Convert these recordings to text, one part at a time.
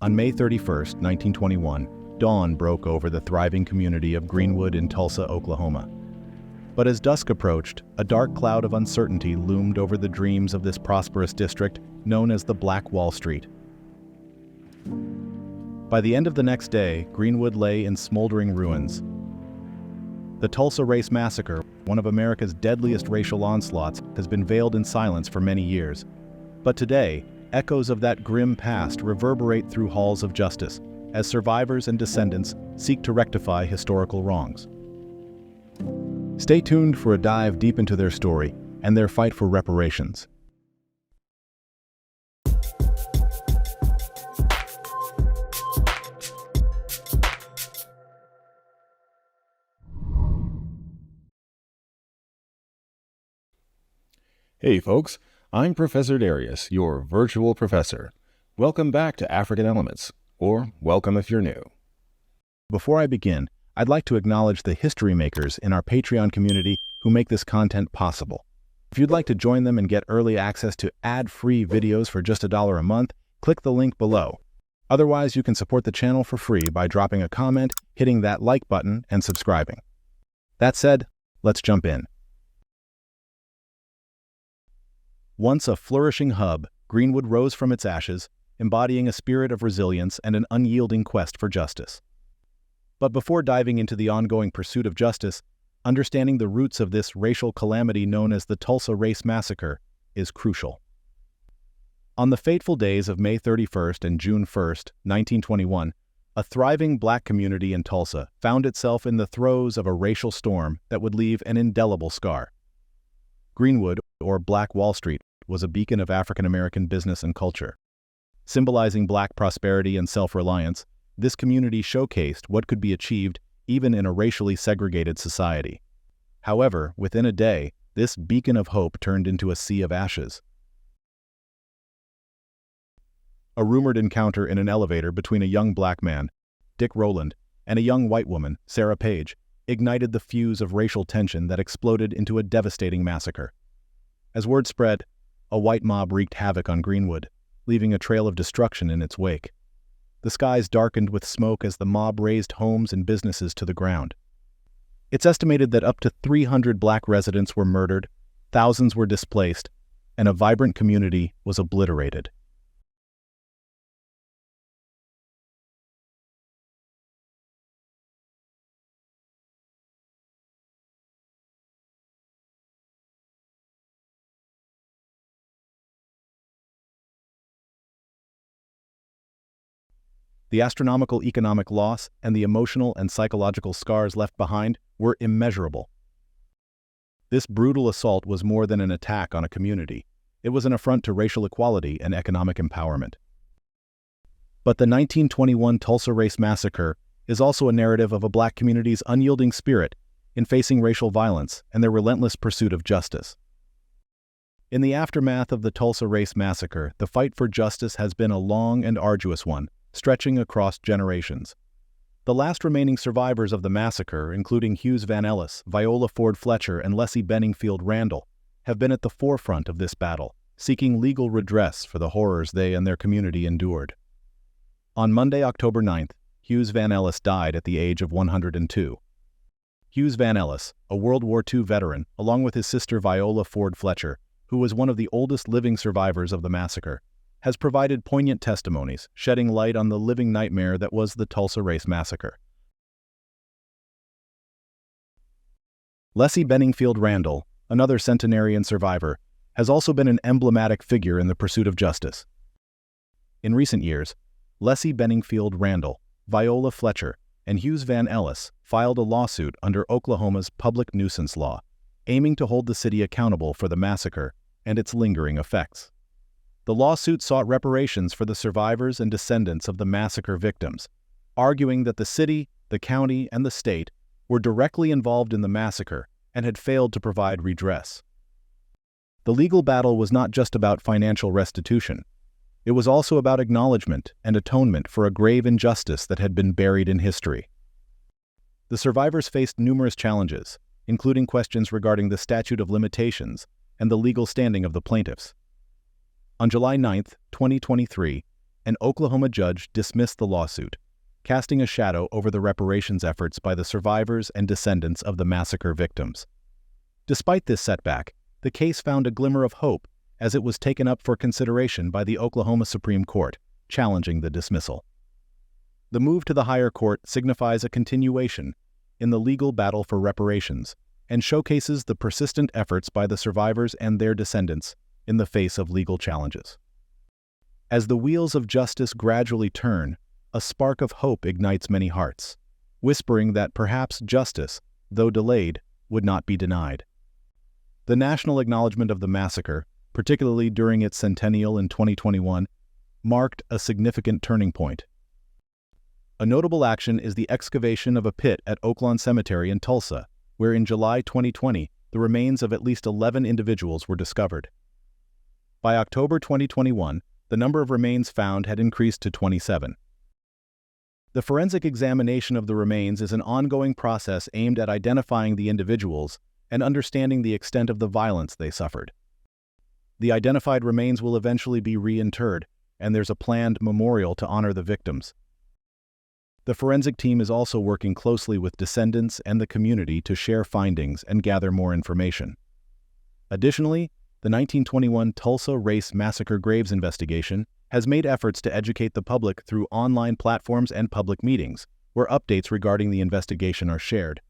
On May 31, 1921, dawn broke over the thriving community of Greenwood in Tulsa, Oklahoma. But as dusk approached, a dark cloud of uncertainty loomed over the dreams of this prosperous district known as the Black Wall Street. By the end of the next day, Greenwood lay in smoldering ruins. The Tulsa Race Massacre, one of America's deadliest racial onslaughts, has been veiled in silence for many years. But today, echoes of that grim past reverberate through halls of justice, as survivors and descendants seek to rectify historical wrongs. Stay tuned for a dive deep into their story and their fight for reparations. Hey folks, I'm Professor Darius, your virtual professor. Welcome back to African Elements, or welcome if you're new. Before I begin, I'd like to acknowledge the history makers in our Patreon community who make this content possible. If you'd like to join them and get early access to ad-free videos for just $1 a month, click the link below. Otherwise, you can support the channel for free by dropping a comment, hitting that like button, and subscribing. That said, let's jump in. Once a flourishing hub, Greenwood rose from its ashes, embodying a spirit of resilience and an unyielding quest for justice. But before diving into the ongoing pursuit of justice, understanding the roots of this racial calamity known as the Tulsa Race Massacre is crucial. On the fateful days of May 31st and June 1st, 1921, a thriving black community in Tulsa found itself in the throes of a racial storm that would leave an indelible scar. Greenwood, or Black Wall Street, was a beacon of African American business and culture. Symbolizing black prosperity and self-reliance, this community showcased what could be achieved even in a racially segregated society. However, within a day, this beacon of hope turned into a sea of ashes. A rumored encounter in an elevator between a young black man, Dick Rowland, and a young white woman, Sarah Page, ignited the fuse of racial tension that exploded into a devastating massacre. As word spread, a white mob wreaked havoc on Greenwood, leaving a trail of destruction in its wake. The skies darkened with smoke as the mob razed homes and businesses to the ground. It's estimated that up to 300 black residents were murdered, thousands were displaced, and a vibrant community was obliterated. The astronomical economic loss and the emotional and psychological scars left behind were immeasurable. This brutal assault was more than an attack on a community. It was an affront to racial equality and economic empowerment. But the 1921 Tulsa Race Massacre is also a narrative of a black community's unyielding spirit in facing racial violence and their relentless pursuit of justice. In the aftermath of the Tulsa Race Massacre, the fight for justice has been a long and arduous one, stretching across generations. The last remaining survivors of the massacre, including Hughes Van Ellis, Viola Fletcher, and Lessie Benningfield Randle, have been at the forefront of this battle, seeking legal redress for the horrors they and their community endured. On Monday, October 9th, Hughes Van Ellis died at the age of 102. Hughes Van Ellis, a World War II veteran, along with his sister Viola Fletcher, who was one of the oldest living survivors of the massacre, has provided poignant testimonies, shedding light on the living nightmare that was the Tulsa Race Massacre. Lessie Benningfield Randle, another centenarian survivor, has also been an emblematic figure in the pursuit of justice. In recent years, Lessie Benningfield Randle, Viola Fletcher, and Hughes Van Ellis filed a lawsuit under Oklahoma's public nuisance law, aiming to hold the city accountable for the massacre and its lingering effects. The lawsuit sought reparations for the survivors and descendants of the massacre victims, arguing that the city, the county, and the state were directly involved in the massacre and had failed to provide redress. The legal battle was not just about financial restitution. It was also about acknowledgement and atonement for a grave injustice that had been buried in history. The survivors faced numerous challenges, including questions regarding the statute of limitations and the legal standing of the plaintiffs. On July 9, 2023, an Oklahoma judge dismissed the lawsuit, casting a shadow over the reparations efforts by the survivors and descendants of the massacre victims. Despite this setback, the case found a glimmer of hope as it was taken up for consideration by the Oklahoma Supreme Court, challenging the dismissal. The move to the higher court signifies a continuation in the legal battle for reparations and showcases the persistent efforts by the survivors and their descendants in the face of legal challenges. As the wheels of justice gradually turn, a spark of hope ignites many hearts, whispering that perhaps justice, though delayed, would not be denied. The national acknowledgement of the massacre, particularly during its centennial in 2021, marked a significant turning point. A notable action is the excavation of a pit at Oaklawn Cemetery in Tulsa, where in July 2020, the remains of at least 11 individuals were discovered. By October 2021, the number of remains found had increased to 27. The forensic examination of the remains is an ongoing process aimed at identifying the individuals and understanding the extent of the violence they suffered. The identified remains will eventually be reinterred, and there's a planned memorial to honor the victims. The forensic team is also working closely with descendants and the community to share findings and gather more information. Additionally, the 1921 Tulsa Race Massacre graves investigation has made efforts to educate the public through online platforms and public meetings, where updates regarding the investigation are shared.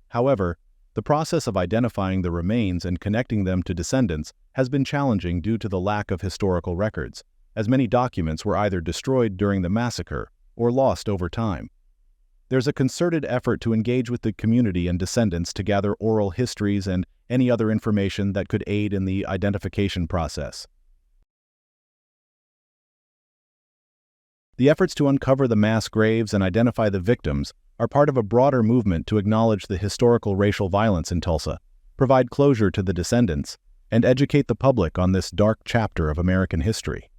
However, the process of identifying the remains and connecting them to descendants has been challenging due to the lack of historical records, as many documents were either destroyed during the massacre or lost over time. There's a concerted effort to engage with the community and descendants to gather oral histories and any other information that could aid in the identification process. The efforts to uncover the mass graves and identify the victims are part of a broader movement to acknowledge the historical racial violence in Tulsa, provide closure to the descendants, and educate the public on this dark chapter of American history.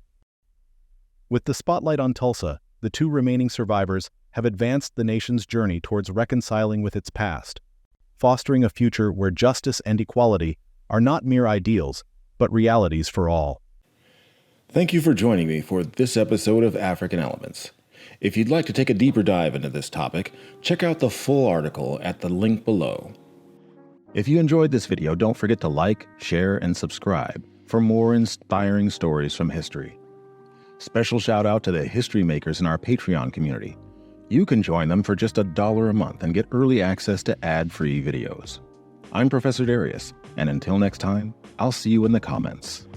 With the spotlight on Tulsa, the two remaining survivors have advanced the nation's journey towards reconciling with its past, fostering a future where justice and equality are not mere ideals, but realities for all. Thank you for joining me for this episode of African Elements. If you'd like to take a deeper dive into this topic, check out the full article at the link below. If you enjoyed this video, don't forget to like, share, and subscribe for more inspiring stories from history. Special shout out to the history makers in our Patreon community. You can join them for just $1 a month and get early access to ad-free videos. I'm Professor Darius, and until next time, I'll see you in the comments.